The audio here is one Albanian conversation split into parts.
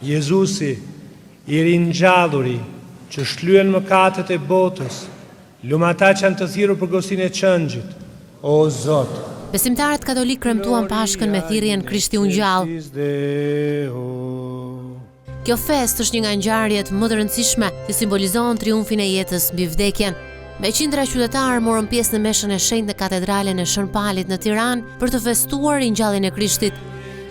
Jezusi, i ringjalluri, që shlyen mëkatet e botës, lum ata që janë të thirrur për gosinë e Qëngjit, o Zot. Besimtarët katolik kremtuan Pashkën me thirrjen Krishti u ngjall. Kjo fest është një nga ngjarjet më të rëndësishme që simbolizon triumfin e jetës mbi vdekjen. Me qindra qytetarë morën pjesë në meshën e shenjtë në katedralen e Shën Palit në Tiranë për të festuar ringjalljen e Krishtit.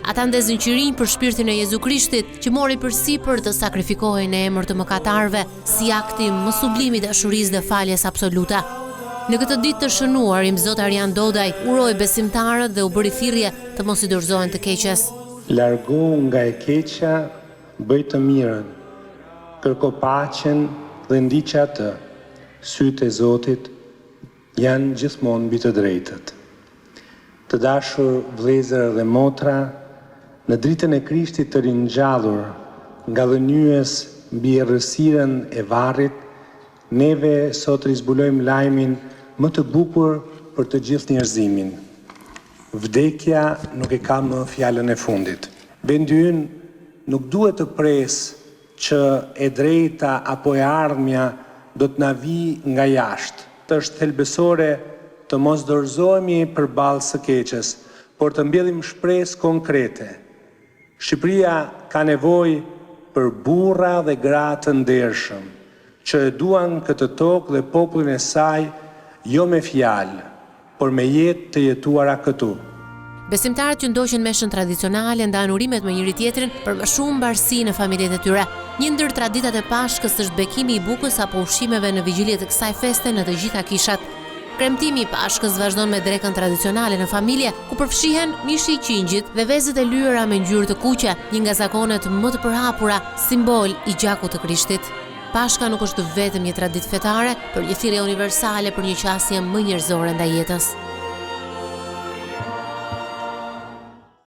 Ata ndezën qirinj për shpirtin e Jezu Krishtit, që mori përsipër të sakrifikohej në emër të mëkatarëve, si akti më sublim i dashurisë dhe faljes absolute. Në këtë ditë të shënuar, Zot Arjan Dodaj uroi besimtarët dhe u bëri thirrje të mos i dorëzohen të keqes. Largu nga e keqja, bëj të mirën, kërko paqen dhe ndiq atë. Sytë e Zotit janë gjithmonë mbi të drejtët. Të dashur vëllezër dhe motra, në dritën e Krishtit të ringjallur, nga dhënyes mbi errësirën e varrit, neve sot rizbulojmë lajmin më të bukur për të gjithë njerëzimin. Vdekja nuk e ka më fjalën e fundit. Vendi ynë nuk duhet të presë që e drejta apo e ardhmja do të na vi nga jashtë. Të është thelbësore të mos dorëzohemi përballë së keqes, por të mbjellim shpresë konkrete. Shqipëria ka nevojë për burra dhe gra të ndershëm, që e duan këtë tokë dhe popullin e saj jo me fjalë, por me jetë të jetuara këtu. Besimtarët që ndoqën meshën tradicionale ndanë urimet me njëri tjetrin për më shumë mbarësi në familjet e tyre. Një ndër traditat e Pashkës është bekimi i bukës apo ushqimeve në vigjiljet e kësaj feste në të gjitha kishat. Kremtimi i Pashkës vazhdon me drekën tradicionale në familje, ku përfshihen mishi i qingjit dhe vezët e lyera me ngjyrë të kuqe, një nga zakonet më të përhapura, simbol i gjakut të Krishtit. Pashka nuk është vetëm një traditë fetare, por një thirrje universale për një qasje më njerëzore ndaj jetës.